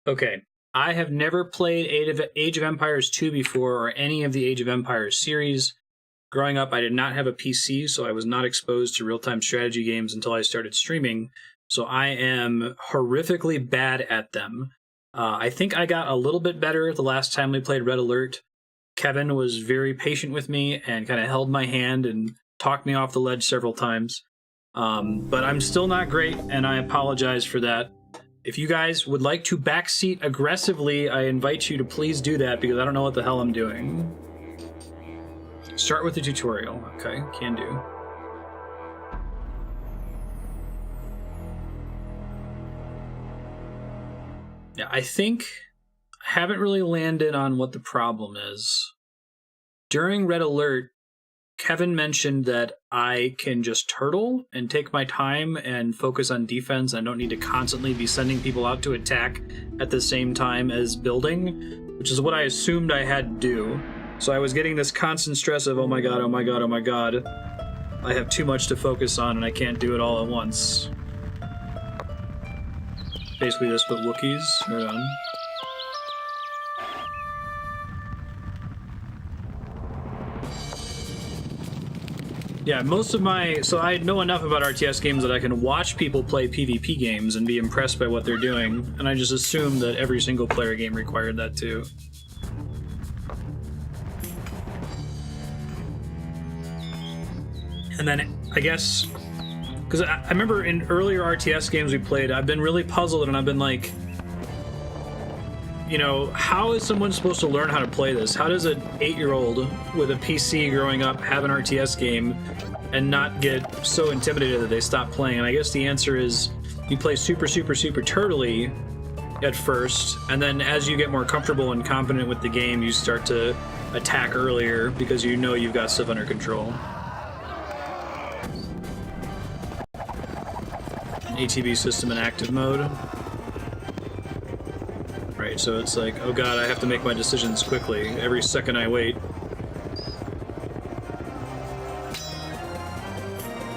Okay. I have never played Age of Empires 2 before or any of the Age of Empires series. Growing up, I did not have a PC, so I was not exposed to real-time strategy games until I started streaming. So I am horrifically bad at them. I think I got a little bit better the last time we played Red Alert. Kevin was very patient with me and kind of held my hand and talked me off the ledge several times. But I'm still not great, and I apologize for that. If you guys would like to backseat aggressively, I invite you to please do that because I don't know what the hell I'm doing. Start with the tutorial. Okay, can do. Yeah, I think I haven't really landed on what the problem is. During Red Alert, Kevin mentioned that I can just turtle and take my time and focus on defense. I don't need to constantly be sending people out to attack at the same time as building, which is what I assumed I had to do. So I was getting this constant stress of, oh my god, oh my god, oh my god. I have too much to focus on and I can't do it all at once. Basically this, but Wookiees. Right on. Yeah, most of my... So I know enough about RTS games that I can watch people play PvP games and be impressed by what they're doing, and I just assumed that every single player game required that too. And then, I guess... Because I remember in earlier RTS games we played, I've been really puzzled and I've been like... You know, how is someone supposed to learn how to play this? How does an 8-year-old with a PC growing up have an RTS game and not get so intimidated that they stop playing? And I guess the answer is you play super turtly at first, and then as you get more comfortable and confident with the game, you start to attack earlier because you know you've got stuff under control. An ATB system in active mode. Right, so it's like, oh god, I have to make my decisions quickly every second I wait.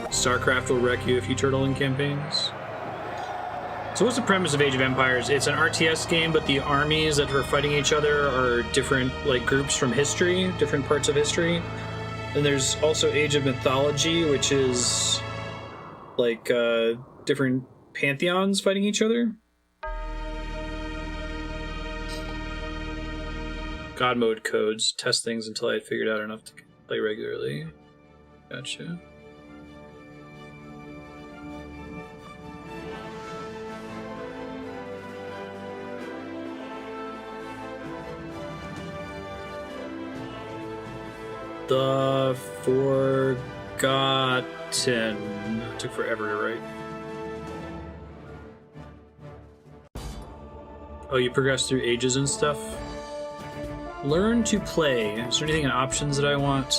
StarCraft will wreck you if you turtle in campaigns. So what's the premise of Age of Empires? It's an RTS game, but the armies that are fighting each other are different, like, groups from history, different parts of history. And there's also Age of Mythology, which is, like, different pantheons fighting each other. God mode codes. Test things until I had figured out enough to play regularly. Gotcha. The Forgotten. It took forever to write. Oh, you progress through ages and stuff? Learn to play. Is there anything in options that I want?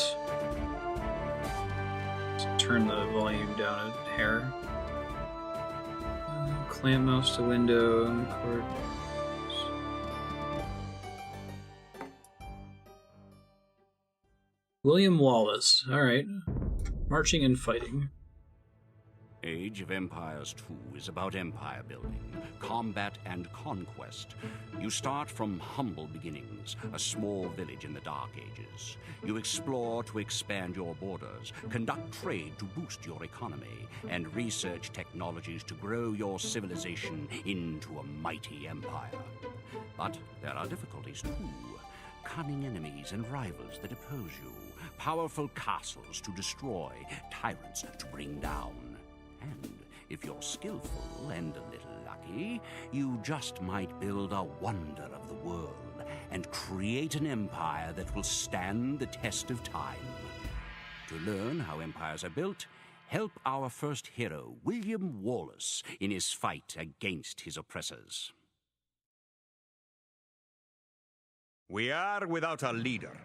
Just turn the volume down a hair. Clamp mouse to window. Record. William Wallace. Alright. Marching and fighting. Age of Empires 2 is about empire building, combat, and conquest. You start from humble beginnings, a small village in the Dark Ages. You explore to expand your borders, conduct trade to boost your economy, and research technologies to grow your civilization into a mighty empire. But there are difficulties too. Cunning enemies and rivals that oppose you, powerful castles to destroy, tyrants to bring down. And if you're skillful and a little lucky, you just might build a wonder of the world and create an empire that will stand the test of time. To learn how empires are built, help our first hero, William Wallace, in his fight against his oppressors. We are without a leader.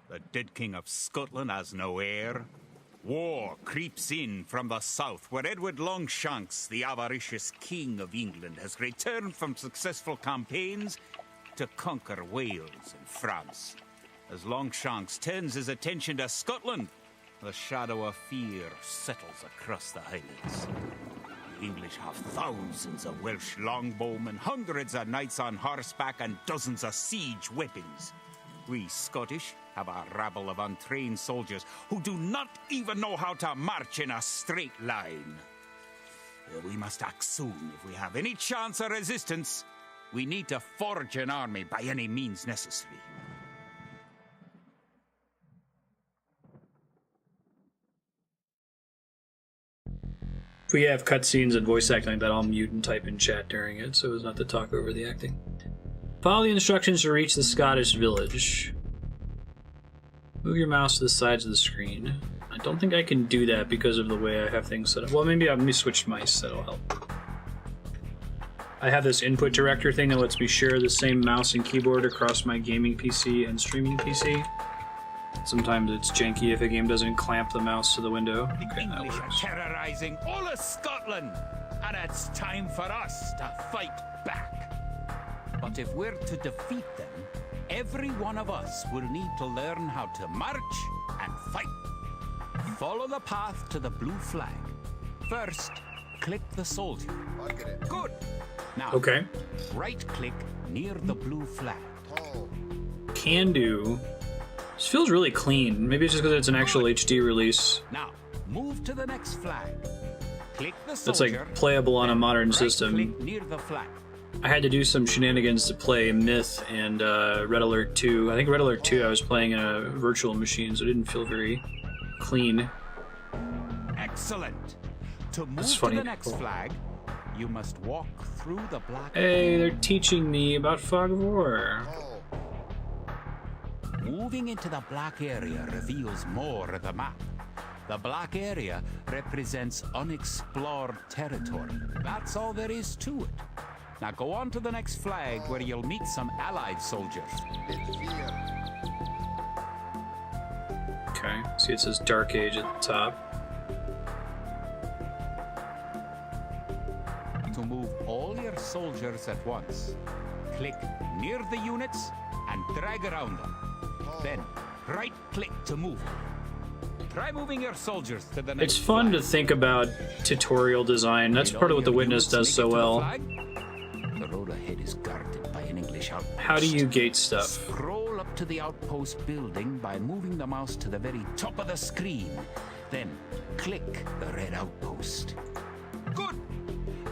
The dead King of Scotland has no heir. War creeps in from the south, where Edward Longshanks, the avaricious King of England, has returned from successful campaigns to conquer Wales and France. As Longshanks turns his attention to Scotland, the shadow of fear settles across the Highlands. The English have thousands of Welsh longbowmen, hundreds of knights on horseback, and dozens of siege weapons. We Scottish have a rabble of untrained soldiers who do not even know how to march in a straight line. We must act soon if we have any chance of resistance. We need to forge an army by any means necessary. If we have cutscenes and voice acting like that, I'll mute and type in chat during it, so as not to talk over the acting. Follow the instructions to reach the Scottish village. Move your mouse to the sides of the screen. I don't think I can do that because of the way I have things set up. Well, maybe let me switch mice, that'll help. I have this input director thing that lets me share the same mouse and keyboard across my gaming PC and streaming PC. Sometimes it's janky if a game doesn't clamp the mouse to the window. The English are terrorizing all of Scotland, and it's time for us to fight back. But if we're to defeat them, every one of us will need to learn how to march and fight. Follow the path to the blue flag. First, click the soldier. Good. Now, okay. Right-click near the blue flag. Can do. This feels really clean. Maybe it's just because it's an actual HD release. Now, move to the next flag. Click the soldier. It's like playable on a modern system. Click near the flag. I had to do some shenanigans to play Myth and Red Alert 2. I think Red Alert 2 I was playing in a virtual machine, so it didn't feel very clean. Excellent. To move That's to funny. the next flag, you must walk through the black. Hey, they're teaching me about Fog of War. Moving into the black area reveals more of the map. The black area represents unexplored territory. That's all there is to it. Now go on to the next flag where you'll meet some allied soldiers. Okay, see it says Dark Age at the top. To move all your soldiers at once, click near the units and drag around them. Then right-click to move. Try moving your soldiers to the next It's fun flag. to think about tutorial design. That's part of what The Witness does so well. The road ahead is guarded by an English outpost. How do you gate stuff? Scroll up to the outpost building by moving the mouse to the very top of the screen. Then click the red outpost. Good!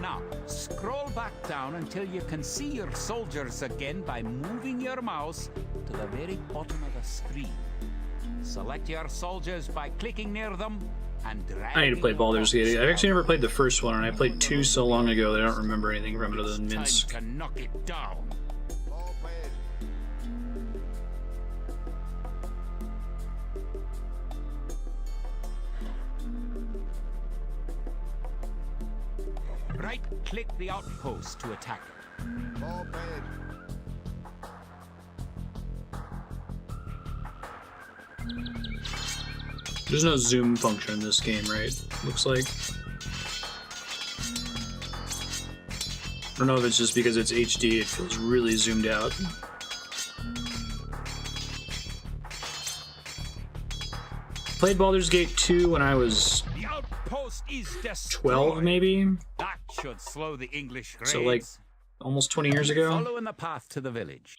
Now, scroll back down until you can see your soldiers again by moving your mouse to the very bottom of the screen. Select your soldiers by clicking near them and dragging I need to play them Baldur's up. Gate. I've actually never played the first one, and I played 2 so long ago that I don't remember anything from it other than It's Minsk. time to knock it down. Right-click the outpost to attack it. There's no zoom function in this game, right? Looks like. I don't know if it's just because it's HD, it feels really zoomed out. Played Baldur's Gate 2 when I was The outpost is 12, maybe? That should slow the English raids. So, like, almost 20 years ago. Following the path to the village.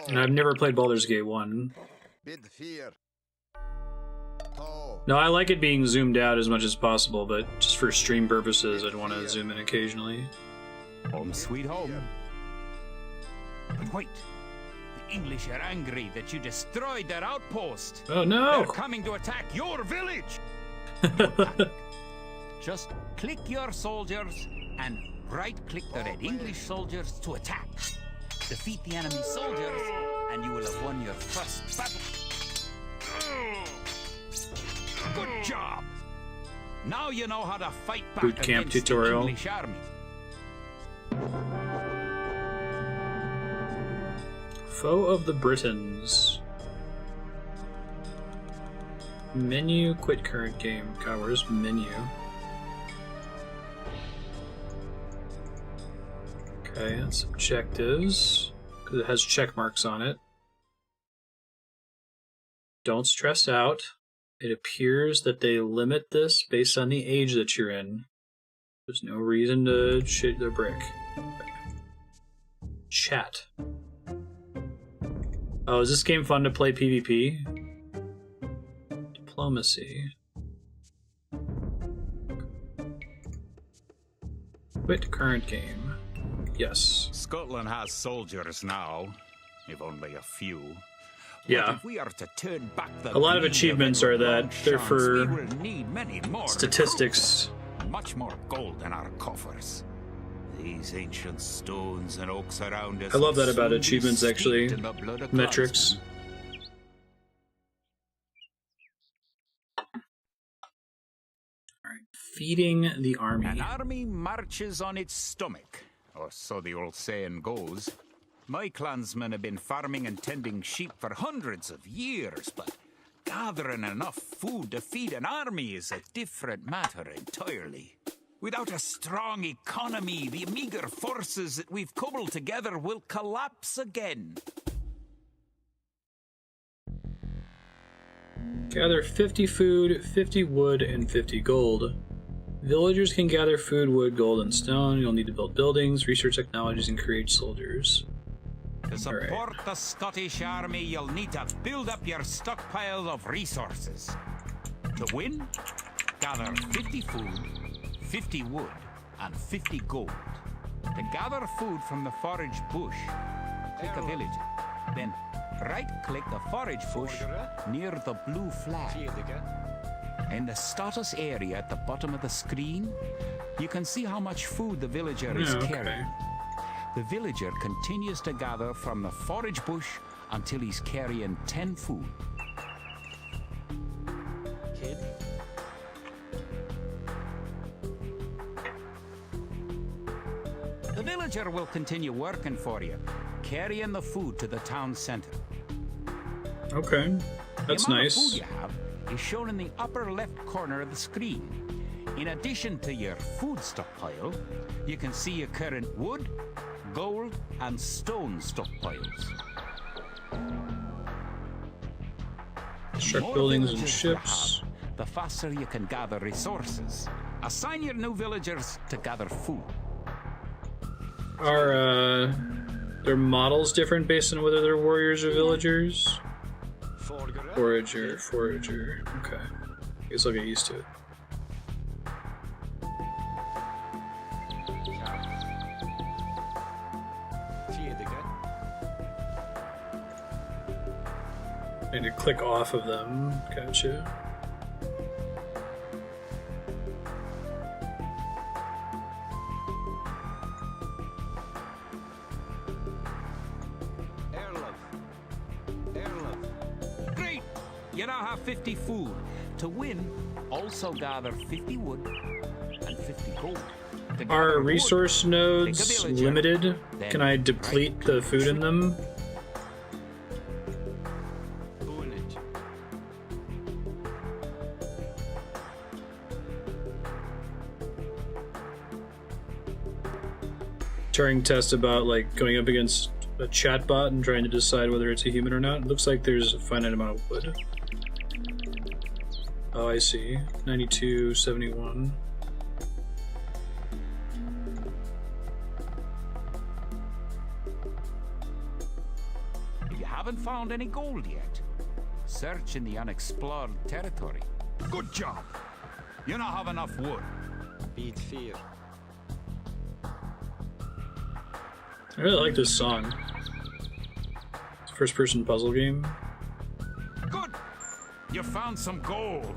And I've never played Baldur's Gate 1. No, I like it being zoomed out as much as possible, but just for stream purposes, I'd want to zoom in occasionally. Home sweet home. But wait. The English are angry that you destroyed their outpost. Oh They're no! coming to attack your village. Just click your soldiers and right-click the red English soldiers to attack. Defeat the enemy soldiers, and you will have won your first battle. Good job. Now you know how to fight back Boot camp against tutorial. the English army. Foe of the Britons. Menu, quit current game. God, where's menu? Okay, that's objectives. Because it has check marks on it. Don't stress out. It appears that they limit this based on the age that you're in. There's no reason to shit the brick. Chat. Oh, is this game fun to play PvP? Diplomacy. Quit current game. Yes. Scotland has soldiers now, if only a few. Yeah. But if we are to turn back the a lot of greed achievements are that they're Longshanks, for we will need many more statistics. recruits. Much more gold in our coffers. These ancient stones and oaks around us. I love that will about soon be achievements, actually. steeped in the blood of Metrics. Alright. Feeding the army. An army marches on its stomach, or so the old saying goes. My clansmen have been farming and tending sheep for hundreds of years, but gathering enough food to feed an army is a different matter entirely. Without a strong economy, the meager forces that we've cobbled together will collapse again. Gather 50 food, 50 wood, and 50 gold. Villagers can gather food, wood, gold, and stone. You'll need to build buildings, research technologies, and create soldiers. To support the Scottish army, you'll need to build up your stockpile of resources. To win, gather 50 food, 50 wood, and 50 gold. To gather food from the forage bush, click a village. Then right-click the forage bush near the blue flag. In the status area at the bottom of the screen, you can see how much food the villager is carrying. The villager continues to gather from the forage bush until he's carrying 10 food. Kid. The villager will continue working for you, carrying the food to the town center. Okay, that's the amount nice. of food you have is shown in the upper left corner of the screen. In addition to your food stockpile, you can see your current wood, gold, and stone stockpiles. Construct More buildings and villagers you ships. have, the faster you can gather resources. Assign your new villagers to gather food. Are their models different based on whether they're warriors or villagers? Forager, forager. Okay. I guess I'll get used to it. I need to click off of them. Gotcha. Great! You now have 50 food. To win, also gather 50 wood and 50 gold. To gather Are wood, resource nodes pick a villager, limited? then Can I deplete the food in them? Turing test about like going up against a chatbot and trying to decide whether it's a human or not. It looks like there's a finite amount of wood. Oh, I see. 92, 71. You haven't found any gold yet. Search in the unexplored territory. Good job! You now have enough wood. Beat fear. I really like this song. It's a first-person puzzle game. Good! You found some gold.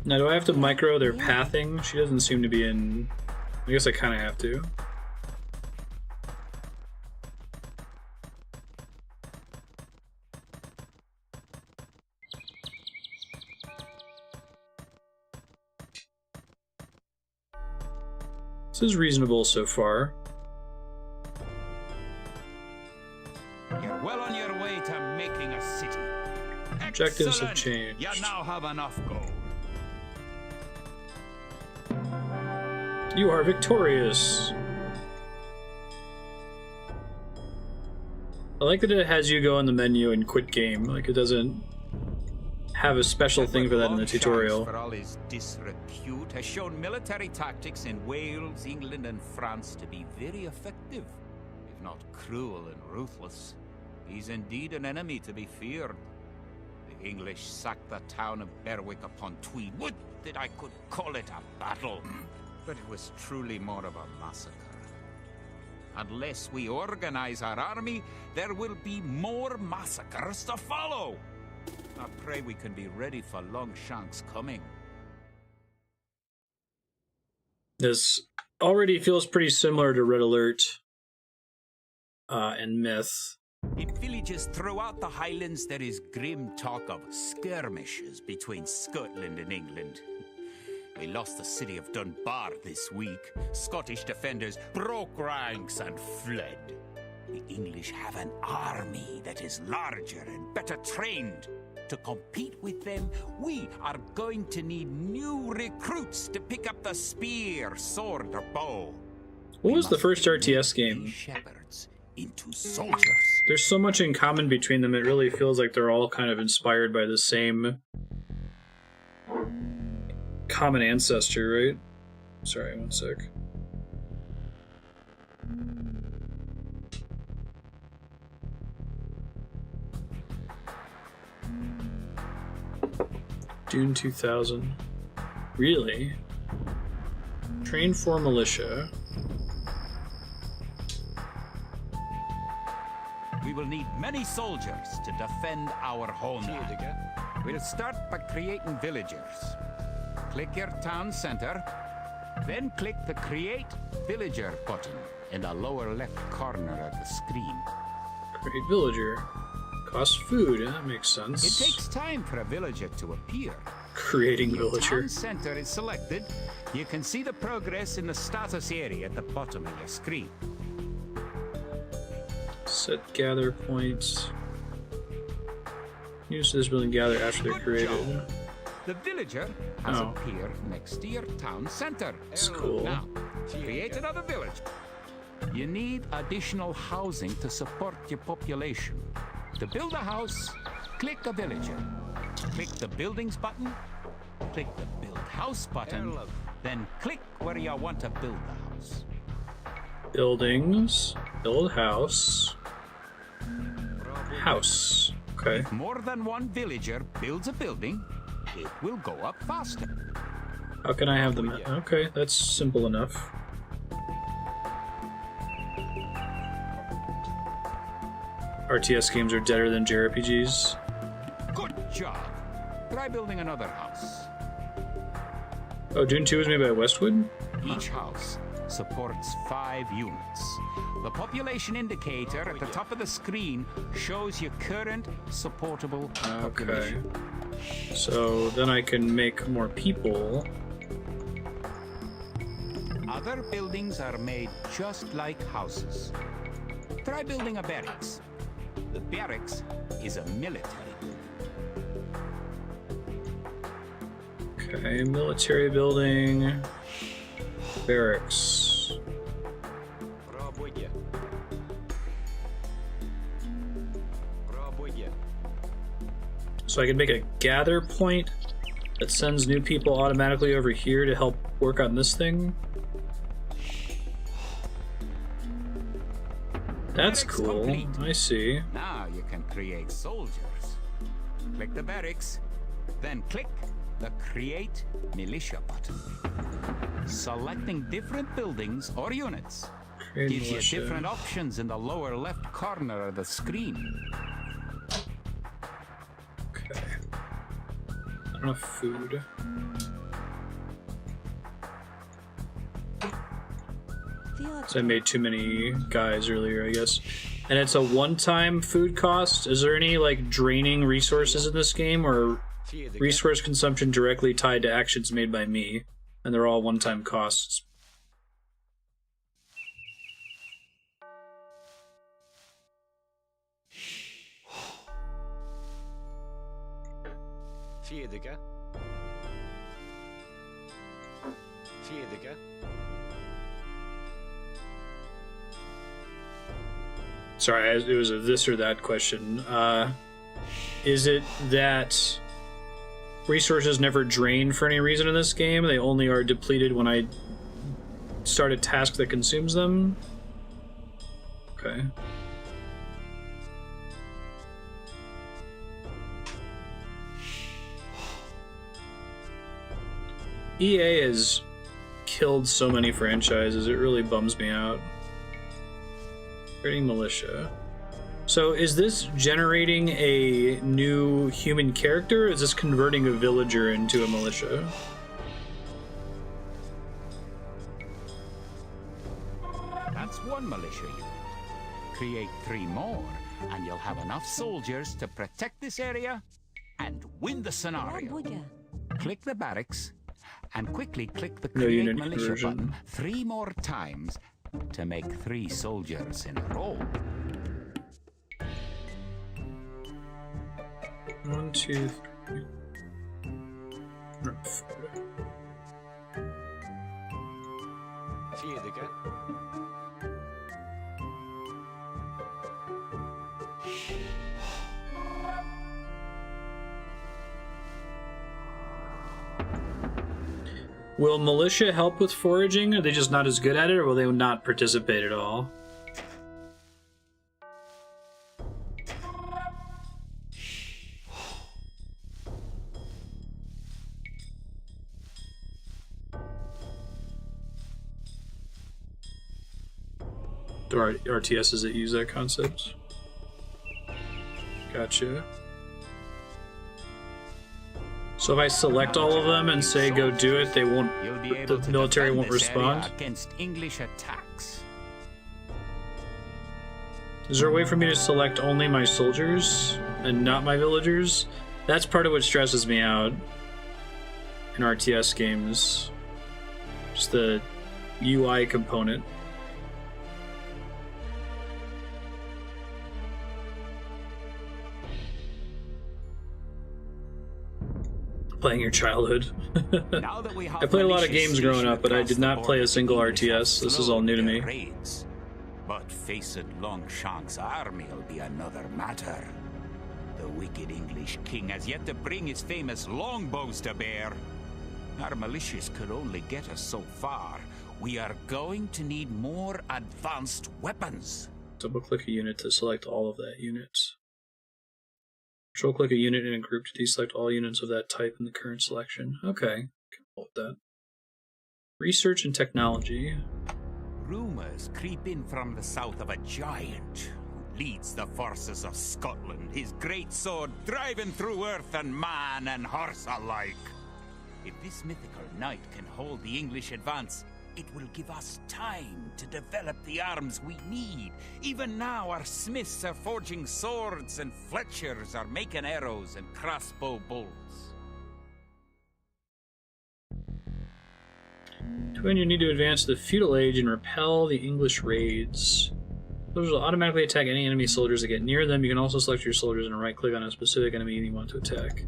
Now, do I have to micro their pathing? She doesn't seem to be in... I guess I kind of have to. This is reasonable so far. You're well on your way to making a city. Objectives have Excellent. changed. You now have enough gold. You are victorious! I like that it has you go in the menu and quit game. Like, it doesn't have a special thing for that in the tutorial. For all his disrepute, has shown military tactics in Wales, England, and France to be very effective, if not cruel and ruthless. He's indeed an enemy to be feared. The English sacked the town of Berwick upon Tweed. Would that I could call it a battle, but it was truly more of a massacre. Unless we organize our army, there will be more massacres to follow. I pray we can be ready for Longshank's coming. This already feels pretty similar to Red Alert and Myth. In villages throughout the Highlands, there is grim talk of skirmishes between Scotland and England. We lost the city of Dunbar this week. Scottish defenders broke ranks and fled. The English have an army that is larger and better trained. To compete with them, we are going to need new recruits to pick up the spear, sword, or bow. What was the first RTS game? Shepherds into soldiers. There's so much in common between them, it really feels like they're all kind of inspired by the same common ancestor, right? Sorry, one sec. Dune 2000. Really? Train for militia. We will need many soldiers to defend our homeland. We'll start by creating villagers. Click your town center, then click the Create Villager button in the lower left corner of the screen. Create villager. Cost food, that makes sense. It takes time for a villager to appear. Creating Your villager. town center is selected. You can see the progress in the status area at the bottom of your screen. Set gather points. Use this building gather after they're Good created. job. The villager has Oh. appeared next to your town center. That's cool. Now, create another village. You need additional housing to support your population. To build a house, click a villager. Click the buildings button, click the build house button, then click where you want to build the house. Buildings. Build house. House. Okay. If more than one villager builds a building, it will go up faster. How can I have them? Okay, that's simple enough. RTS games are deader than JRPGs. Good job. Try building another house. Oh, Dune 2 was made by Westwood? Each house supports 5 units. The population indicator at the top of the screen shows your current supportable Okay. population. So then I can make more people. Other buildings are made just like houses. Try building a barracks. The barracks is a military building. Okay, military building. Barracks. So I can make a gather point that sends new people automatically over here to help work on this thing. That's Barracks cool. complete. I see. Now you can create soldiers. Click the barracks, then click the Create Militia button. Selecting different buildings or units Create gives militia. you different options in the lower left corner of the screen. Okay. I don't have food. So I made too many guys earlier, I guess. And it's a one-time food cost? Is there any, like, draining resources in this game, or resource consumption directly tied to actions made by me? And they're all one-time costs. Sorry, it was a this or that question. Is it that resources never drain for any reason in this game. They only are depleted when I start a task that consumes them. Okay. EA has killed so many franchises, it really bums me out. Creating militia. So is this generating a new human character, or is this converting a villager into a militia? That's one militia unit. Create 3 more, and you'll have enough soldiers to protect this area and win the scenario. Click the barracks, and quickly click the Create unit Militia conversion. button 3 more times to make 3 soldiers in a row. 1, 2, 3. Vierde. Will militia help with foraging? Are they just not as good at it, or will they not participate at all? There are RTSs that use that concept. Gotcha. So if I select all of them and say go do it, they won't. You'll be The able to military defend won't this area respond. against English attacks. Is there a way for me to select only my soldiers and not my villagers? That's part of what stresses me out in RTS games. Just the UI component. Playing your childhood. Now that we have I played a lot of militias games growing up, but I stationed did not across play the a single border, the English RTS. have This is all new to slowed me. their raids. But face it, Longshank's army will be another matter. The wicked English king has yet to bring his famous longbows to bear. Our militias could only get us so far. We are going to need more advanced weapons. Double-click a unit to select all of that unit. Control-click a unit in a group to deselect all units of that type in the current selection. Okay, can hold that. Research and technology. Rumors creep in from the south of a giant who leads the forces of Scotland, his great sword driving through earth and man and horse alike. If this mythical knight can hold the English advance, it will give us time to develop the arms we need. Even now, our smiths are forging swords and fletchers are making arrows and crossbow bolts. To win, you need to advance to the Feudal Age and repel the English raids. Those will automatically attack any enemy soldiers that get near them. You can also select your soldiers and right-click on a specific enemy you want to attack.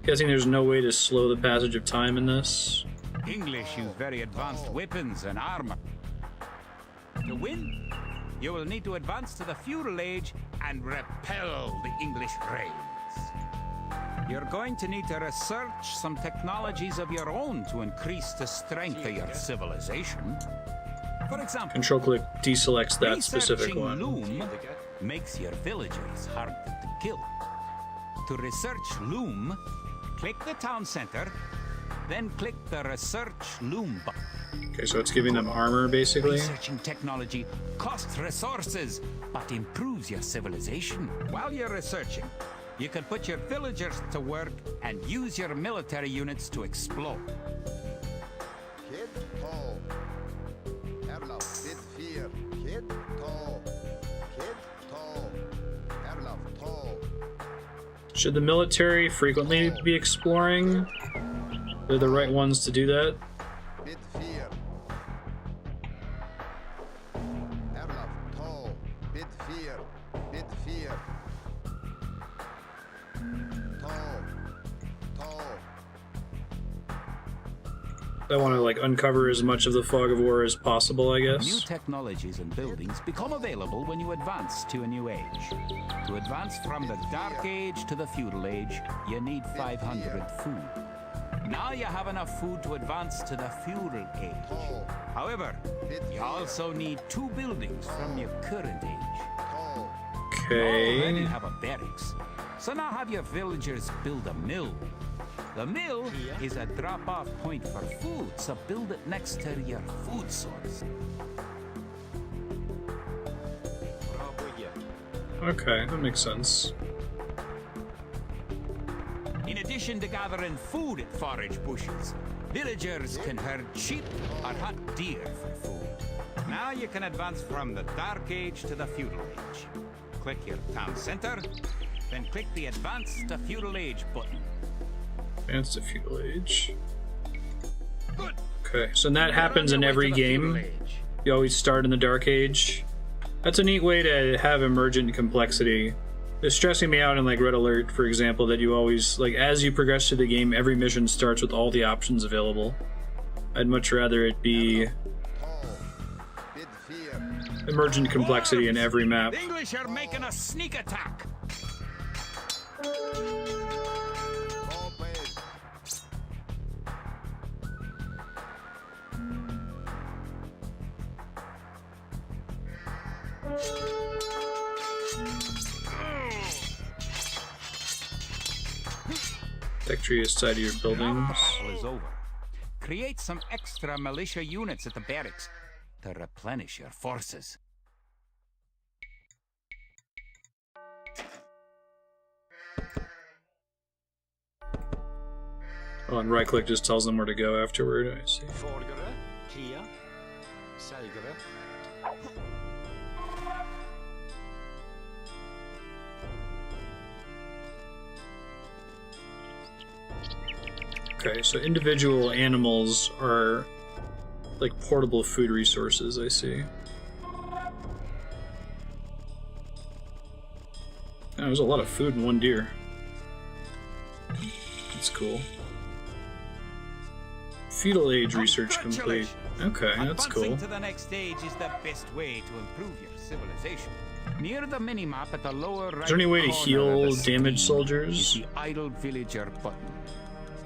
Guessing there's no way to slow the passage of time in this. English use very advanced weapons and armor. To win, you will need to advance to the Feudal Age and repel the English raids. You're going to need to research some technologies of your own to increase the strength of your civilization. For example, Control-click deselects that specific researching one. loom makes your villagers harder to kill. To research loom, click the town center, then click the Research Loom button. Okay, so it's giving them armor, basically. Researching technology costs resources, but improves your civilization. While you're researching, you can put your villagers to work and use your military units to explore. Kid tall. Erlaf, kid fear. Kid tall. Kid tall. Erlaf tall. Should the military frequently be exploring? They're the right ones to do that. Bid fear. Erlaf tall. Bid fear. Bid fear. Tall. Tall. I want to like uncover as much of the fog of war as possible, I New guess. technologies and buildings become available when you advance to a new age. To advance from the Dark Age to the Feudal Age, you need 500 food. Now you have enough food to advance to the Feudal Age. Tall, However, bid you fear, also need 2 buildings from your current age. tall, You already Okay. have a barracks, so now have your villagers build a mill. The mill is a drop-off point for food, so build it next to your food source. Пробуйте. Okay, that makes sense. In addition to gathering food at forage bushes, villagers can herd sheep or hunt deer for food. Now you can advance from the Dark Age to the Feudal Age. Click your town center, Then click the Advance to Feudal Age button. Advance to Feudal Age. Good. Okay, so that happens in You're on your way every to the Feudal game. Age. You always start in the Dark Age. That's a neat way to have emergent complexity. It's stressing me out in like Red Alert, for example, that you always, like, as you progress through the game, every mission starts with all the options available. I'd much rather it be tall, bid fear, emergent complexity in every map. The English are making a sneak attack. tall blade, Tech tree is side of your Now buildings. battle is over. Create some extra militia units at the barracks to replenish your forces. Oh, and right click just tells them where to go afterward. I see. Forgere, Kia, Selgere. Okay, so individual animals are like portable food resources, I see. Oh, there's a lot of food in one deer. That's cool. Feudal Age research complete. Okay, that's Advancing cool. to the next stage is the best way to improve your civilization. Near the minimap at the lower right Is there any way to corner heal of the screen damaged soldiers? is the idle villager button.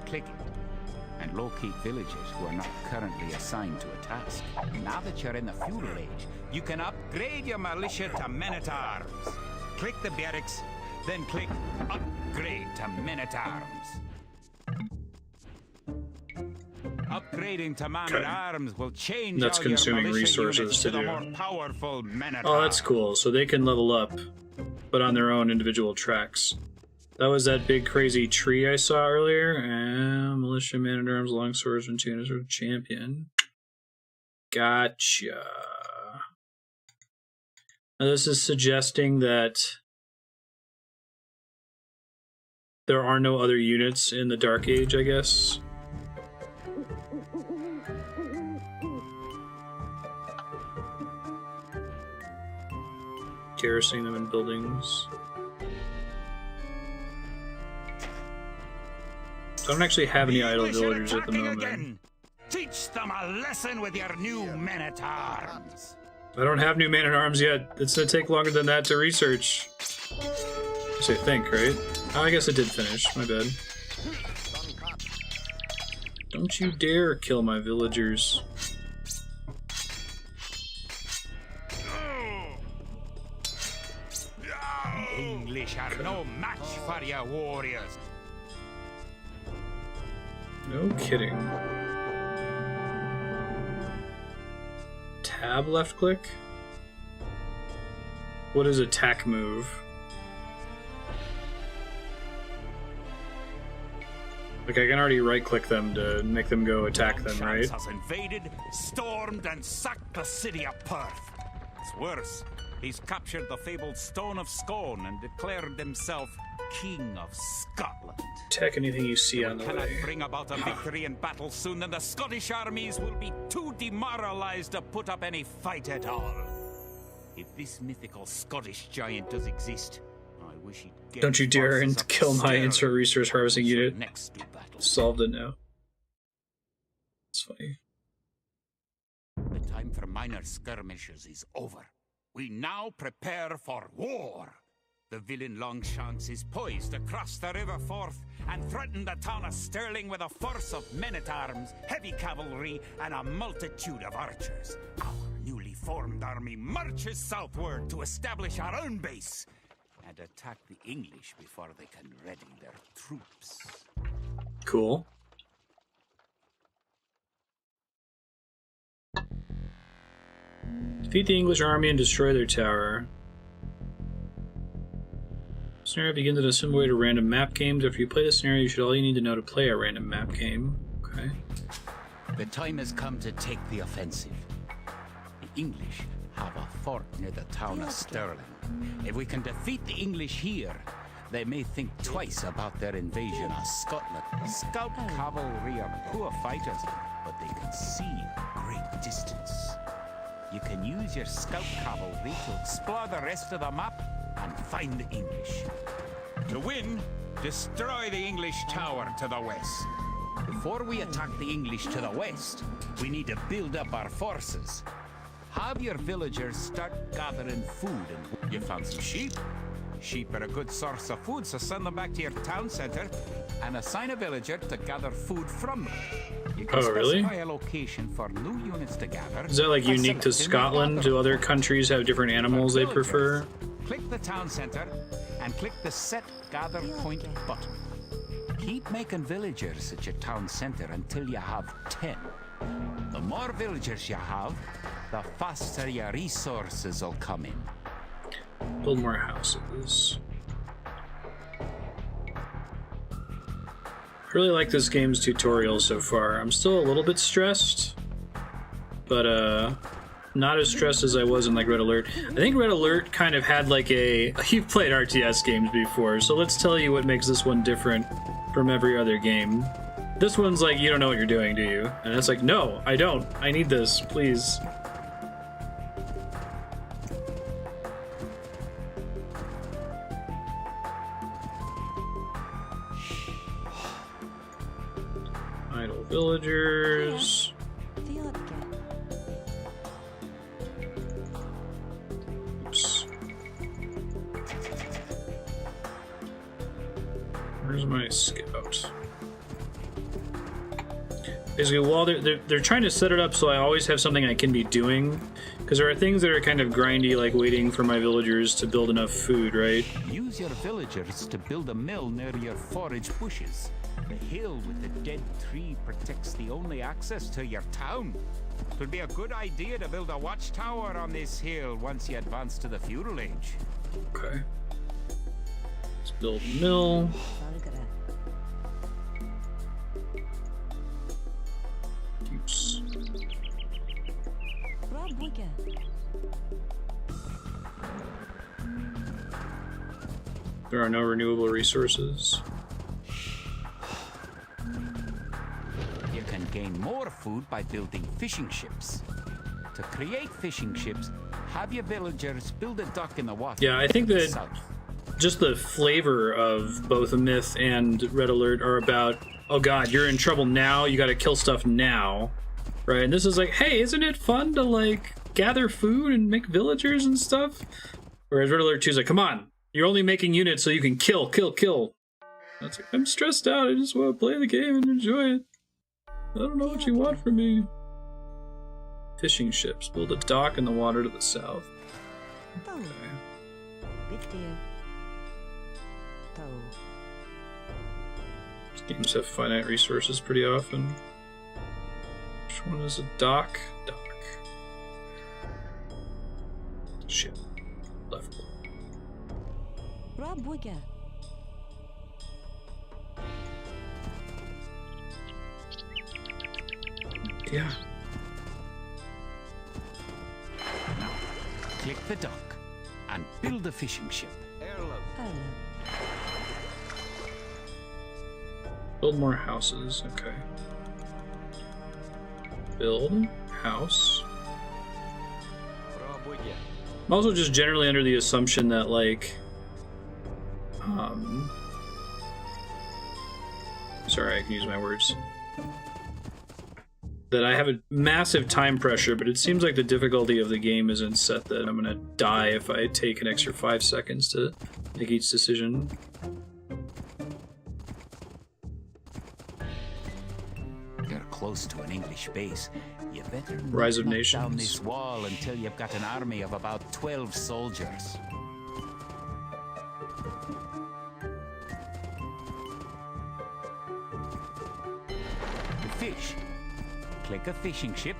Click it and locate villagers who are not currently assigned to a task. Now that you're in the feudal age, you can upgrade your militia to men-at-arms. Click the barracks, then click Upgrade to men-at-arms. Upgrading to man-at-arms will change That's all your consuming militia resources units to the do. more powerful men-at-arms. Oh, that's cool. So they can level up, but on their own individual tracks. That was that big crazy tree I saw earlier. And militia, man-at-arms, longswords, and tuners are champion. Gotcha. Now this is suggesting that there are no other units in the Dark Age, I guess. Garrisoning them in buildings. So I don't actually have any idle English are villagers at the attacking moment. again. Teach them a lesson with your new men-at-arms. I don't have new man-at-arms yet. It's gonna take longer than that to research. I think, right? Oh, I guess it did finish. My bad. sun cut, Don't you dare kill my villagers. English are no match for your warriors. No kidding. Tab left click? What is attack move? Like, I can already right click them to make them go attack them, right? Longshanks has invaded, stormed, and sacked the city of Perth. It's worse. He's captured the fabled Stone of Scone and declared himself King of Scotland. Attack anything you see on the Cannot way. bring about a victory in battle soon, and the Scottish armies will be too demoralized to put up any fight at all. If this mythical Scottish giant does exist, I wish he'd get Don't you dare forces and up kill my Stirling. instant resource harvesting We shall unit. next do battle. Solved it now. It's funny. The time for minor skirmishes is over. We now prepare for war. The villain Longshanks is poised to cross the river Forth and threaten the town of Stirling with a force of men-at-arms, heavy cavalry, and a multitude of archers. Our newly formed army marches southward to establish our own base and attack the English before they can ready their troops. Cool. Defeat the English army and destroy their tower. Scenario begins in a similar way to random map games. After you play the scenario, you should all you need to know to play a random map game. Okay. The time has come to take the offensive. The English have a fort near the town of Stirling. If we can defeat the English here, they may think twice about their invasion of Scotland. Scout cavalry are poor fighters, but they can see a great distance. You can use your scout cavalry to explore the rest of the map and find the English. To win, destroy the English tower to the west. Before we attack the English to the west, we need to build up our forces. Have your villagers start gathering food. And you found some sheep? Sheep are a good source of food, so send them back to your town center and assign a villager to gather food from them. You can specify a location for new units to gather. Is that like unique to Scotland? Do other countries have different animals they prefer? Click the town center and click the Set Gather Point button. Keep making villagers at your town center until you have 10. The more villagers you have, the faster your resources will come in. Build more houses. I really like this game's tutorial so far. I'm still a little bit stressed, but not as stressed as I was in like Red Alert. I think Red Alert kind of had like a... You've played RTS games before, so let's tell you what makes this one different from every other game. This one's like, you don't know what you're doing, do you? And it's like, no, I don't. I need this, please. Idle villagers. Oops. Where's my scout? Basically, while they're trying to set it up so I always have something I can be doing, because there are things that are kind of grindy, like waiting for my villagers to build enough food, right? Use your villagers to build a mill near your forage bushes. The hill with the dead tree protects the only access to your town. It would be a good idea to build a watchtower on this hill once you advance to the Feudal Age. Okay. Let's build a mill. Oops. There are no renewable resources. You can gain more food by building fishing ships. To create fishing ships, have your villagers build a dock in the water. Yeah, I think that just the flavor of both Myth and Red Alert are about, oh god, you're in trouble now, you gotta kill stuff now, right? And this is like, hey, isn't it fun to like gather food and make villagers and stuff? Whereas Red Alert 2 is like, come on, you're only making units so you can kill. That's like, I'm stressed out, I just want to play the game and enjoy it. I don't know what you want from me. Fishing ships. Build a dock in the water to the south. Okay. These games have finite resources pretty often. Which one is a dock? Dock. Ship. Left. Yeah. Now, click the dock and build a fishing ship. Build more houses, okay. Build house. I'm also just generally under the assumption that, like, sorry, I can use my words. that I have a massive time pressure, but it seems like the difficulty of the game isn't set that I'm gonna die if I take an extra 5 seconds to make each decision. You're close to an English base. You better not Rise of knock Nations. down this wall until you've got an army of about 12 soldiers. Fish. Click a fishing ship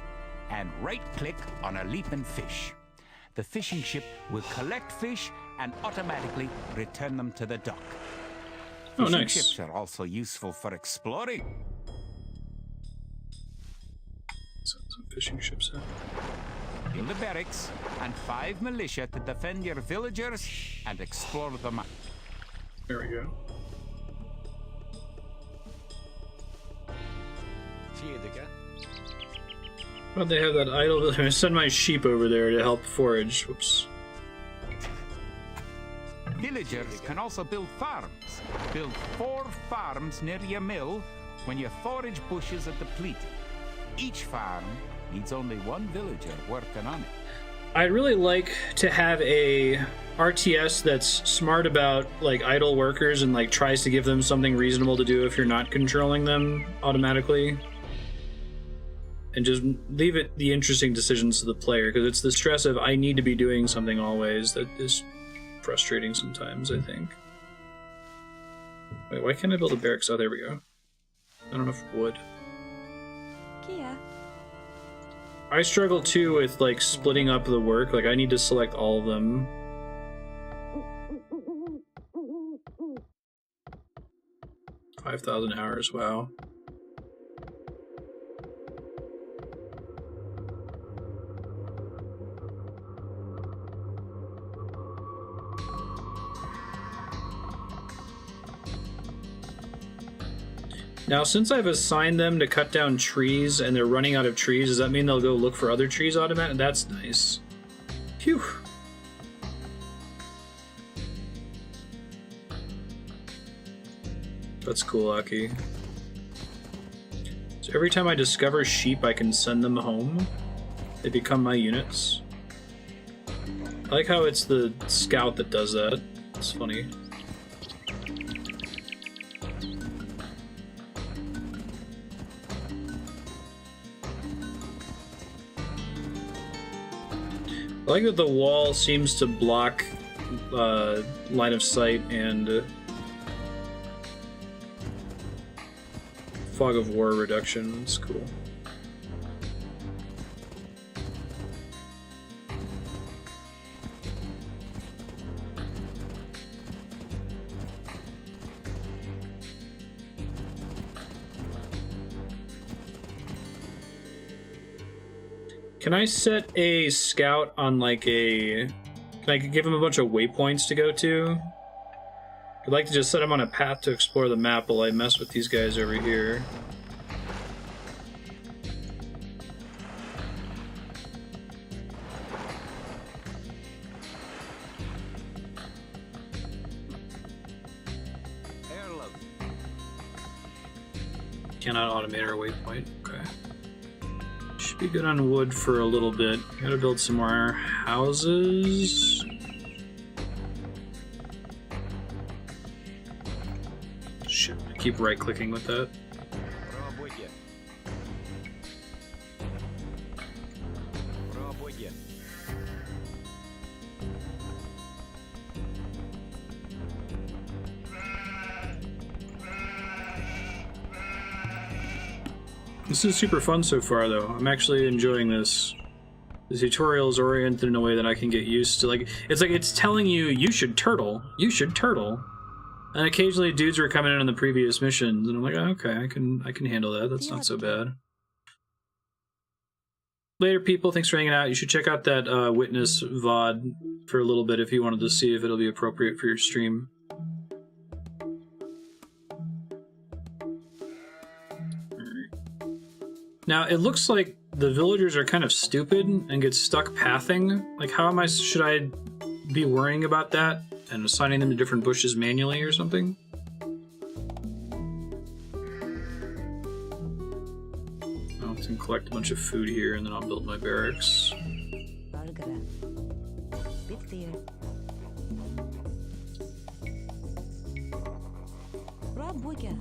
and right-click on a leaping fish. The fishing ship will collect fish and automatically return them to the dock. Oh, Fishing nice. ships are also useful for exploring. Some fishing ships out. Build a barracks and 5 militia to defend your villagers and explore the map. There we go. Fjedika. Why'd they have that idle? I'm gonna send my sheep over there to help forage. Whoops. Villagers can also build farms. Build 4 farms near your mill when your forage bushes are depleted. Each farm needs only 1 villager working on it. I'd really like to have a RTS that's smart about like idle workers and like tries to give them something reasonable to do if you're not controlling them automatically. And just leave it the interesting decisions to the player, because it's the stress of I need to be doing something always that is frustrating sometimes, I think. Wait, why can't I build a barracks? Oh, there we go. I don't know if wood. Kia. I struggle too with like splitting up the work. Like I need to select all of them. $5,000 wow. Now, since I've assigned them to cut down trees and they're running out of trees, does that mean they'll go look for other trees automatically? That's nice. Phew. That's cool, Aki. So every time I discover sheep, I can send them home. They become my units. I like how it's the scout that does that. It's funny. I like that the wall seems to block line of sight and fog of war reduction. It's cool. Can I set a scout on like a... Can I give him a bunch of waypoints to go to? I'd like to just set him on a path to explore the map while I mess with these guys over here. Cannot automate our waypoint. Okay. Should be good on wood for a little bit. Gotta build some more houses. Shit, I keep right-clicking with that. Пробуйте. Пробуйте. This is super fun so far, though. I'm actually enjoying this. The tutorial is oriented in a way that I can get used to. Like it's telling you, you should turtle. You should turtle. And occasionally dudes were coming in on the previous missions, and I'm like, oh, okay, I can handle that. That's not so bad. Later, people. Thanks for hanging out. You should check out that Witness VOD for a little bit if you wanted to see if it'll be appropriate for your stream. Now, it looks like the villagers are kind of stupid and get stuck pathing. Like, how should I be worrying about that and assigning them to different bushes manually or something? I don't think collect a bunch of food here, and then I'll build my barracks. Valgara. Bitfear. Rabuja.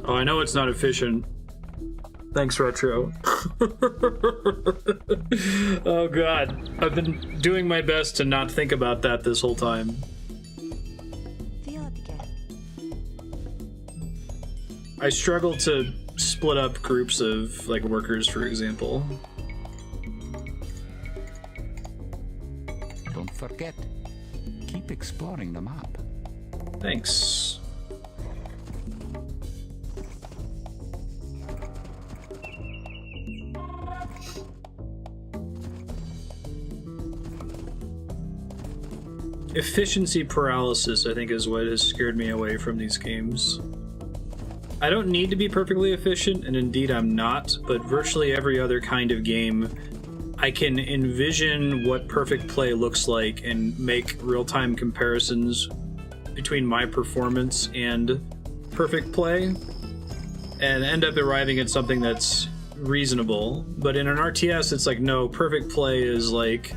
Oh, I know it's not efficient. Thanks, Retro. Oh god. I've been doing my best to not think about that this whole time. I struggle to split up groups of, like, workers, for example. Don't forget, keep exploring the map. Thanks. Efficiency paralysis, I think, is what has scared me away from these games. I don't need to be perfectly efficient, and indeed I'm not, but virtually every other kind of game, I can envision what perfect play looks like and make real-time comparisons between my performance and perfect play, and end up arriving at something that's reasonable. But in an RTS, it's like, no, perfect play is like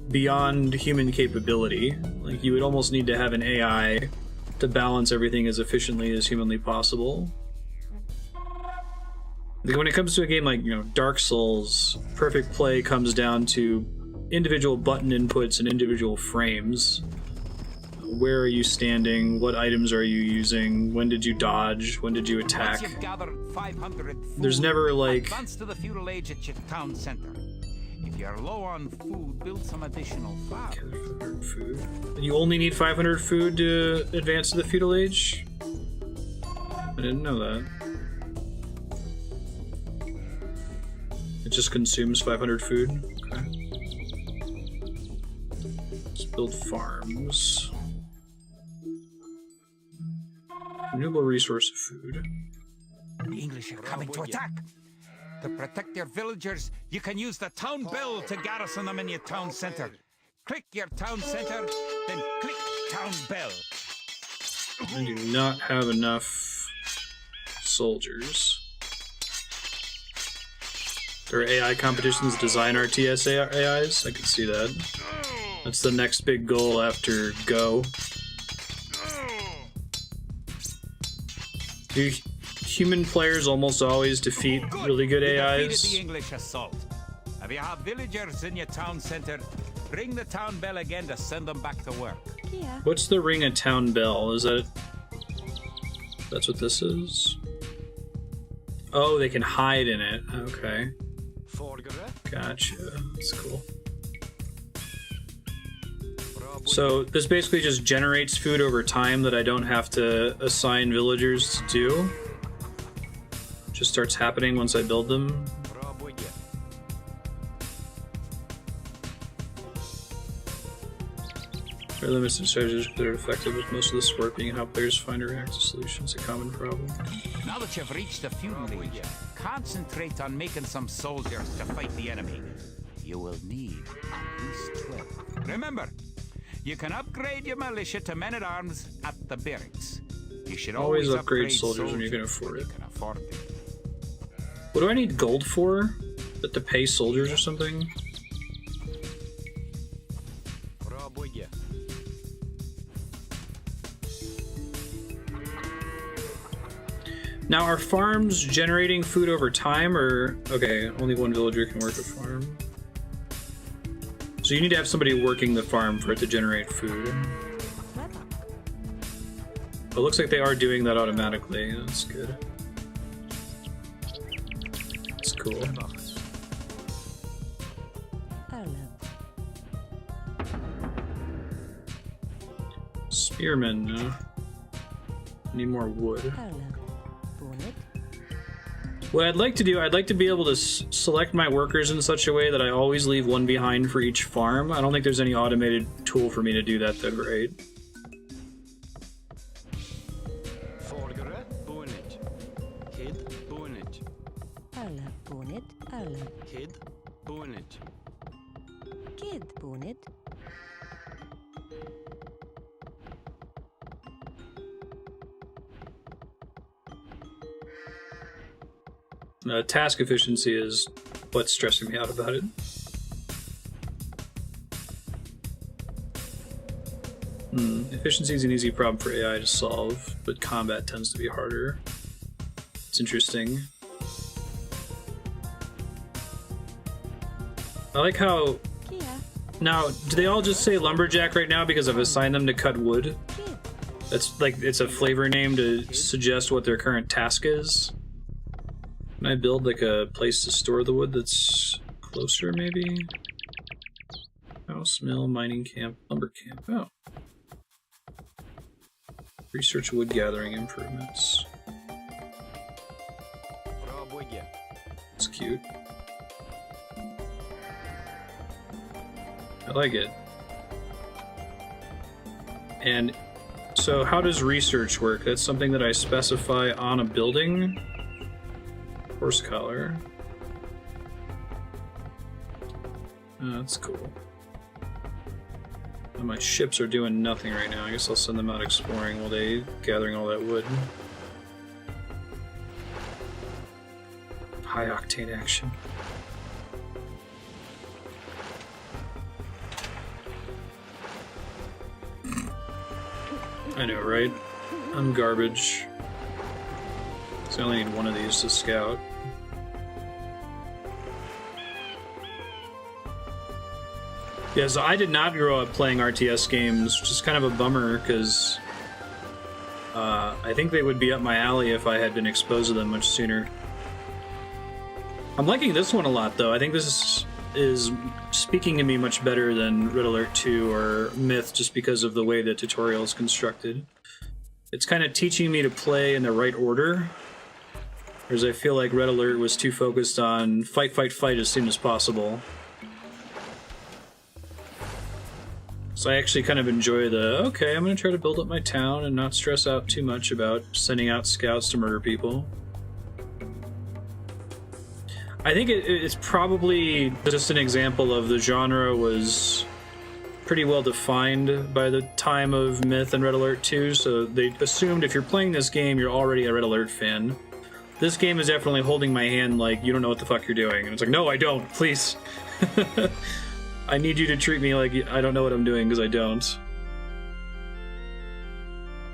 beyond human capability. Like, you would almost need to have an AI to balance everything as efficiently as humanly possible. Like, when it comes to a game like, you know, Dark Souls, perfect play comes down to individual button inputs and individual frames. Where are you standing? What items are you using? When did you dodge? When did you attack? Once you've gathered 500 food, There's never, like... advance to the feudal age at your town center. If you're low on food, build some additional farms. 500 food. You only need 500 food to advance to the feudal age? I didn't know that. It just consumes 500 food? Okay. Let's build farms. Renewable resource of food. The English are coming to attack. To protect your villagers, you can use the town bell to garrison them in your town center. Click your town center, then click town bell. I do not have enough soldiers. There are AI competitions to design RTS AIs. I can see that. That's the next big goal after Go. Do human players almost always defeat really good AIs? Defeated the English assault. If you have villagers in your town center, ring the town bell again to send them back to work. Kia. What's the ring a town bell? Is that... That's what this is? Oh, they can hide in it. Okay. Gotcha. That's cool. So this basically just generates food over time that I don't have to assign villagers to do. Just starts happening once I build them. Very limited strategies that are effective, with most of this work being how players find or react to solutions, a common problem. Now that you've reached the feudal age, concentrate on making some soldiers to fight the enemy. You will need at least 12. Remember, you can upgrade your militia to men-at-arms at the barracks. You should always upgrade soldiers when you can afford it. You can afford it. What do I need gold for? That to pay soldiers or something? Now, are farms generating food over time, or... Okay, only one villager can work a farm. So you need to have somebody working the farm for it to generate food. It looks like they are doing that automatically. That's good. That's cool. Spearmen. Need more wood. What I'd like to do, I'd like to be able to select my workers in such a way that I always leave one behind for each farm. I don't think there's any automated tool for me to do that though, right? Task efficiency is what's stressing me out about it. Efficiency is an easy problem for AI to solve, but combat tends to be harder. It's interesting. I like how... Kia. Now, do they all just say lumberjack right now because I've assigned them to cut wood? Kia. That's like, it's a flavor name to suggest what their current task is. Can I build like a place to store the wood that's closer, maybe? House, mill, mining camp, lumber camp. Oh. Research wood gathering improvements. Пробуйте. It's cute. I like it. And so how does research work? That's something that I specify on a building. Horse collar. Oh, that's cool. And my ships are doing nothing right now. I guess I'll send them out exploring while they gathering all that wood. High octane action. I know, right? I'm garbage. So I only need one of these to scout. Yeah, so I did not grow up playing RTS games, which is kind of a bummer, because I think they would be up my alley if I had been exposed to them much sooner. I'm liking this one a lot, though. I think this is speaking to me much better than Red Alert 2 or Myth, just because of the way the tutorial is constructed. It's kind of teaching me to play in the right order, whereas I feel like Red Alert was too focused on fight, fight, fight as soon as possible. So I actually kind of enjoy the, okay, I'm going to try to build up my town and not stress out too much about sending out scouts to murder people. I think it's probably just an example of the genre was pretty well defined by the time of Myth and Red Alert 2, so they assumed if you're playing this game, you're already a Red Alert fan. This game is definitely holding my hand like, you don't know what the fuck you're doing. And it's like, no, I don't, please. I need you to treat me like I don't know what I'm doing, because I don't.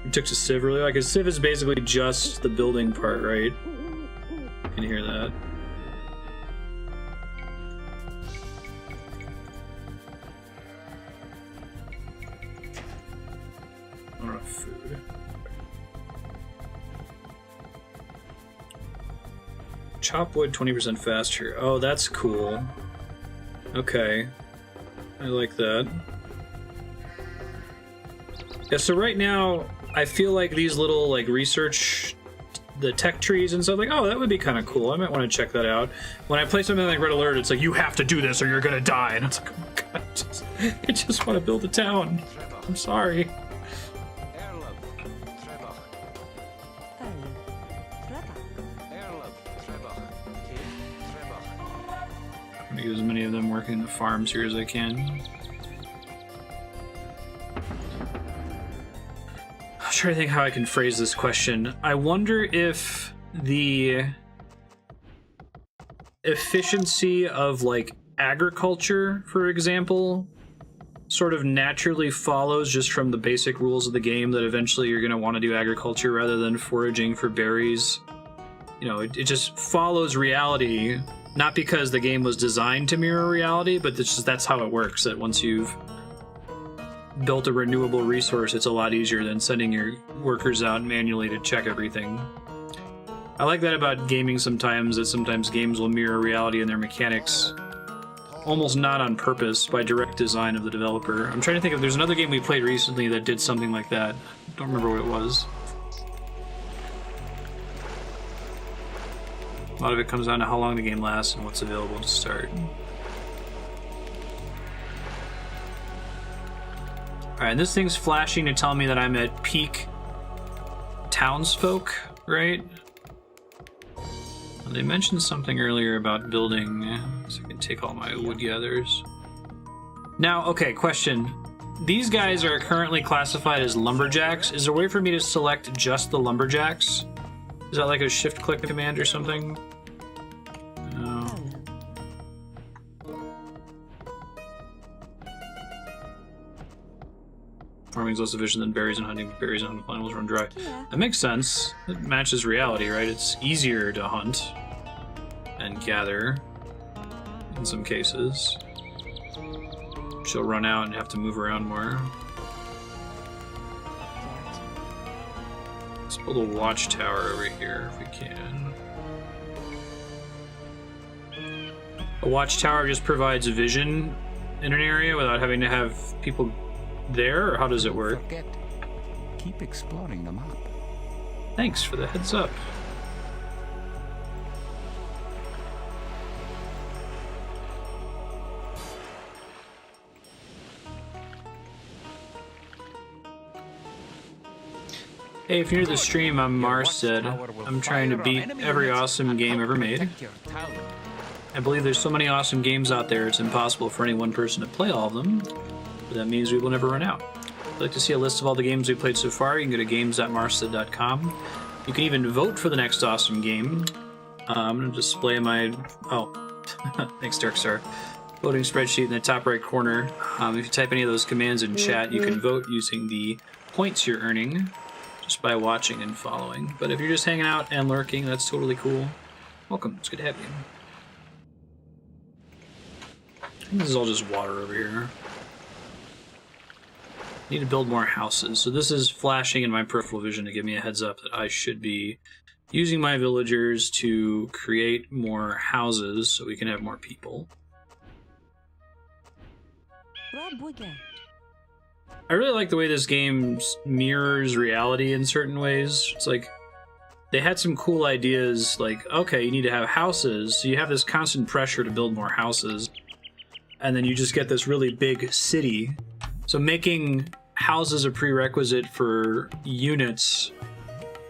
You took to Civ really? Like, Civ is basically just the building part, right? You can hear that. Food. Chop wood 20% faster. Oh, that's cool. Okay. I like that. Yeah, so right now, I feel like these little, like, research, the tech trees and stuff, like, oh, that would be kind of cool. I might want to check that out. When I play something like Red Alert, it's like, you have to do this or you're gonna die. And it's like, oh my god, I just want to build a town. I'm sorry. I'm gonna get as many of them working in the farms here as I can. I'm trying to think how I can phrase this question. I wonder if the efficiency of, like, agriculture, for example, sort of naturally follows just from the basic rules of the game that eventually you're going to want to do agriculture rather than foraging for berries. You know, it just follows reality, not because the game was designed to mirror reality, but that's how it works, that once you've built a renewable resource, it's a lot easier than sending your workers out manually to check everything. I like that about gaming sometimes, that sometimes games will mirror reality in their mechanics, almost not on purpose, by direct design of the developer. I'm trying to think if there's another game we played recently that did something like that. I don't remember what it was. A lot of it comes down to how long the game lasts and what's available to start. Alright, and this thing's flashing to tell me that I'm at peak townsfolk, right? They mentioned something earlier about building, so I can take all my wood gatherers. Now, okay, question. These guys are currently classified as lumberjacks. Is there a way for me to select just the lumberjacks? Is that like a shift-click command or something? Farming's less efficient than berries and hunting. Berries and hunting animals run dry. Yeah. That makes sense. It matches reality, right? It's easier to hunt and gather in some cases. She'll run out and have to move around more. Let's build a watchtower over here if we can. A watchtower just provides vision in an area without having to have people there, or how does it work? Forget. Keep exploring the map. Thanks for the heads up. Hey, if you're new to the stream, I'm Marstead. I'm trying to beat every awesome game ever made. I believe there's so many awesome games out there, it's impossible for any one person to play all of them, but that means we will never run out. If you'd like to see a list of all the games we've played so far, you can go to games.marstead.com. You can even vote for the next awesome game. I'm going to display my... Oh, thanks, Darkstar. Voting spreadsheet in the top right corner. If you type any of those commands in chat, you can vote using the points you're earning just by watching and following. But if you're just hanging out and lurking, that's totally cool. Welcome. It's good to have you. This is all just water over here. Need to build more houses. So this is flashing in my peripheral vision to give me a heads up that I should be using my villagers to create more houses so we can have more people. I really like the way this game mirrors reality in certain ways. It's like they had some cool ideas like, okay, you need to have houses, so you have this constant pressure to build more houses. And then you just get this really big city. So making houses a prerequisite for units,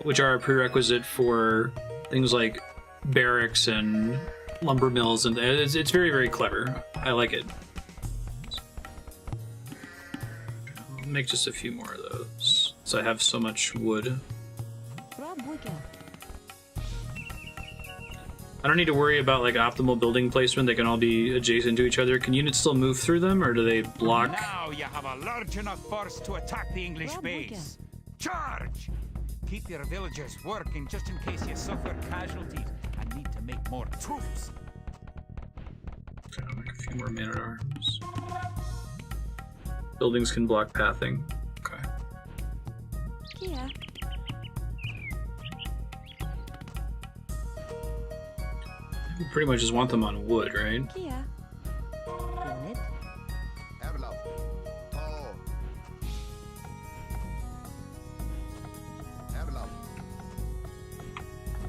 which are a prerequisite for things like barracks and lumber mills, and it's very, very clever. I like it. I'll make just a few more of those, so I have so much wood. I don't need to worry about like optimal building placement. They can all be adjacent to each other. Can units still move through them, or do they block? Now you have a large enough force to attack the English base. Charge! Keep your villagers working just in case you suffer casualties and need to make more troops. Okay, I'll make a few more man-at-arms. Buildings can block pathing. Okay. Yeah. We pretty much just want them on wood, right? Yeah. Have love. Oh. Have love.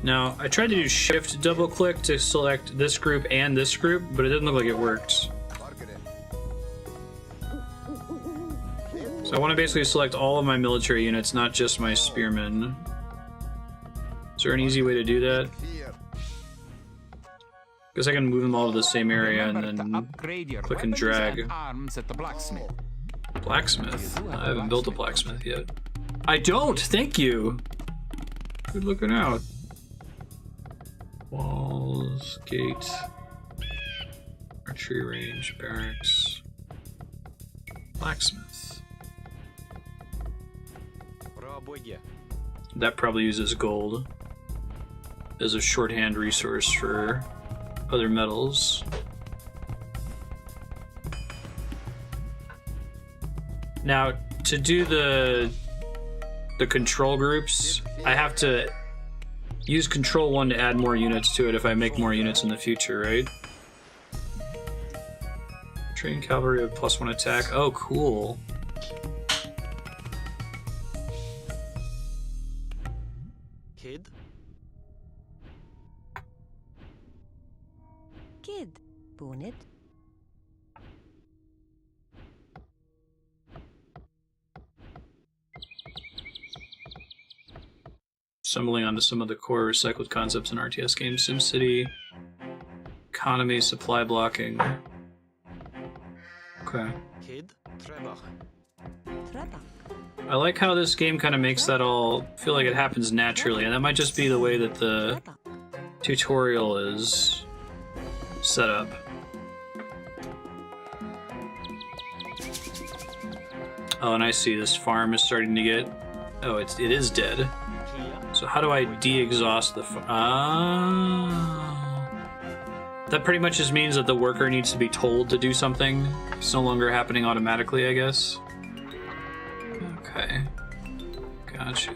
Now, I tried to do shift double click to select this group and this group, but it didn't look like it worked. So I want to basically select all of my military units, not just my spearmen. Is there an easy way to do that? Guess I can move them all to the same area and then click and drag. Arms at the blacksmith. Blacksmith? I haven't built a blacksmith yet. I don't! Thank you! Good looking out. Walls, gate, archery range, barracks, blacksmith. That probably uses gold as a shorthand resource for other metals. Now, to do the control groups, I have to use Control 1 to add more units to it if I make more units in the future, right? Trained cavalry with +1 attack. Oh, cool. Kid? Kid. Bonnet. Assembling onto some of the core recycled concepts in RTS games. SimCity. Economy, supply blocking. Okay. Kid? Trevor. Trata. I like how this game kind of makes that all feel like it happens naturally, and that might just be the way that the Trata. tutorial is set up. Oh, and I see this farm is starting to get... Oh, it is dead. So how do I de-exhaust the farm? Ah. That pretty much just means that the worker needs to be told to do something. It's no longer happening automatically, I guess. Okay. Gotcha.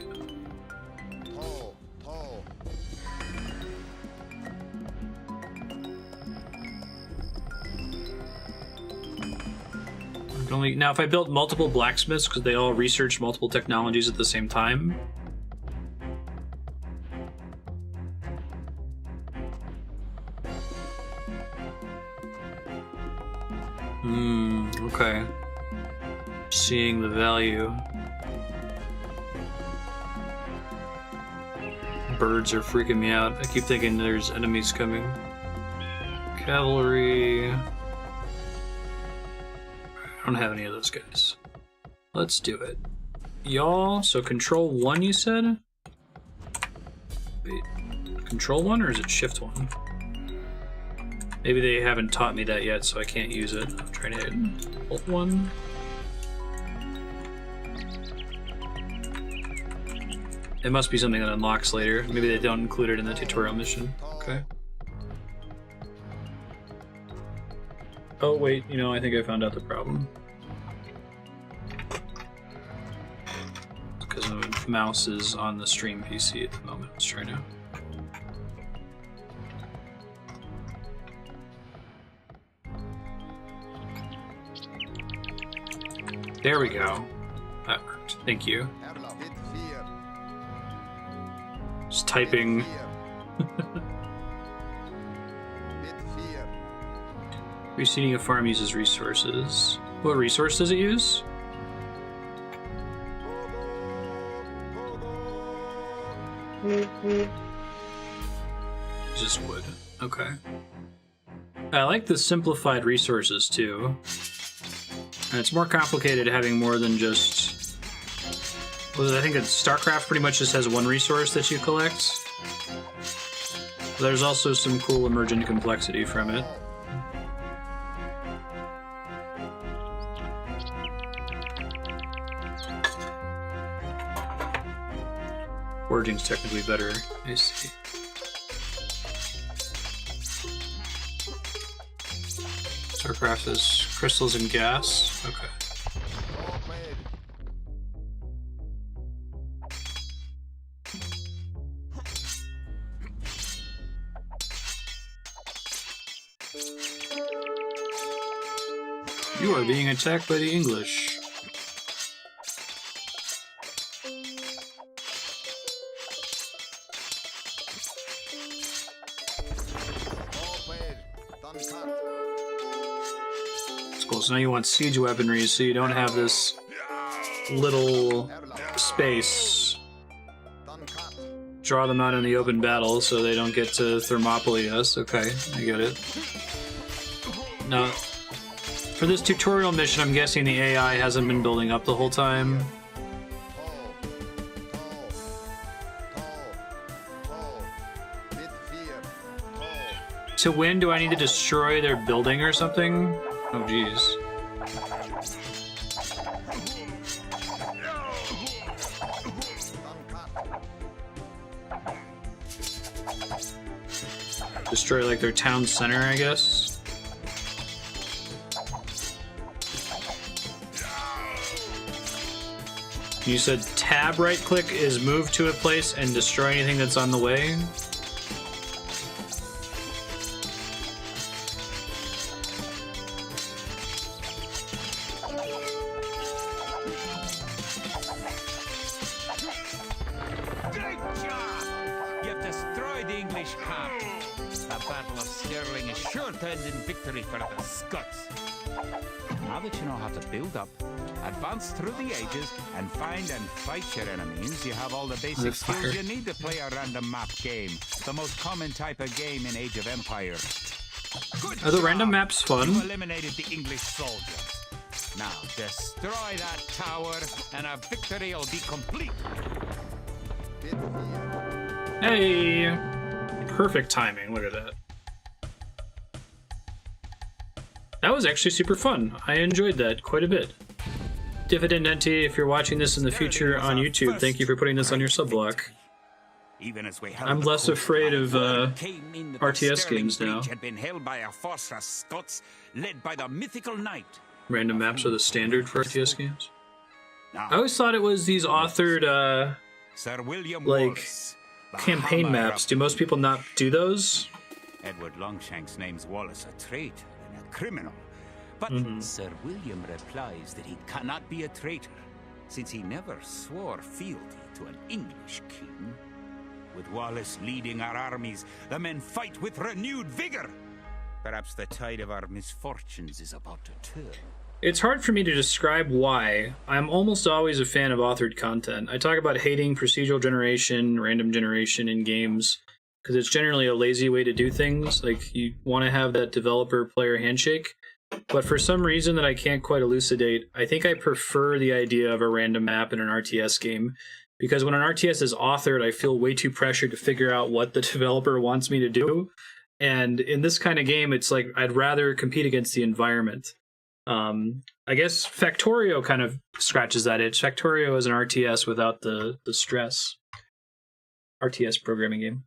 Now, if I built multiple blacksmiths, could they all research multiple technologies at the same time? Okay. Seeing the value. Birds are freaking me out. I keep thinking there's enemies coming. Cavalry. I don't have any of those guys. Let's do it. Y'all, so control 1 you said? Wait, control 1 or is it shift 1? Maybe they haven't taught me that yet, so I can't use it. I'm trying to hit alt 1. It must be something that unlocks later. Maybe they don't include it in the tutorial mission. Okay. Oh wait, you know, I think I found out the problem. Because my mouse is on the stream PC at the moment. Let's try now. There we go. That worked. Thank you. Just typing. Reseeding a farm uses resources. What resource does it use? Just wood. Okay. I like the simplified resources too. And it's more complicated having more than just... Well, I think StarCraft pretty much just has one resource that you collect. There's also some cool emergent complexity from it. Foraging's technically better. I see. StarCraft is crystals and gas. Okay. You are being attacked by the English. That's cool. So now you want siege weaponry, so you don't have this little space. Draw them out in the open battle so they don't get to Thermopylae us. Okay, I get it. Now, for this tutorial mission, I'm guessing the AI hasn't been building up the whole time. To win, do I need to destroy their building or something? Oh, jeez. Destroy, like, their town center, I guess? You said tab right-click is move to a place and destroy anything that's on the way? Great job! You've destroyed the English camp. The Battle of Stirling is sure to end in victory for the Scots. Now that you know how to build up, advance through the ages, and find and fight your enemies, you have all the basic skills you need to play a random map game. The most common type of game in Age of Empires. Are the random maps fun? You eliminated the English soldiers. Now destroy that tower, and our victory will be complete. Hey! Perfect timing, look at that. That was actually super fun. I enjoyed that quite a bit. Diffident Entity, if you're watching this in the future on YouTube, thank you for putting this on your sub block. Even as we held I'm the less coast, afraid of word came in that the RTS Stirling games now. breach had been held by a force of Scots led by the mythical knight. Random maps are the standard for RTS games. Now, I always thought it was these authored Sir William like, Wallace, the campaign hammer maps. of- Do most people not do those? Edward Longshanks names Wallace a traitor and a criminal. But Sir William replies that he cannot be a traitor, since he never swore fealty to an English king. With Wallace leading our armies, the men fight with renewed vigor. Perhaps the tide of our misfortunes is about to turn. It's hard for me to describe why. I'm almost always a fan of authored content. I talk about hating procedural generation, random generation in games, because it's generally a lazy way to do things. Like, you want to have that developer-player handshake. But for some reason that I can't quite elucidate, I think I prefer the idea of a random map in an RTS game. Because when an RTS is authored, I feel way too pressured to figure out what the developer wants me to do. And in this kind of game, it's like I'd rather compete against the environment. I guess Factorio kind of scratches that itch. Factorio is an RTS without the stress. RTS programming game.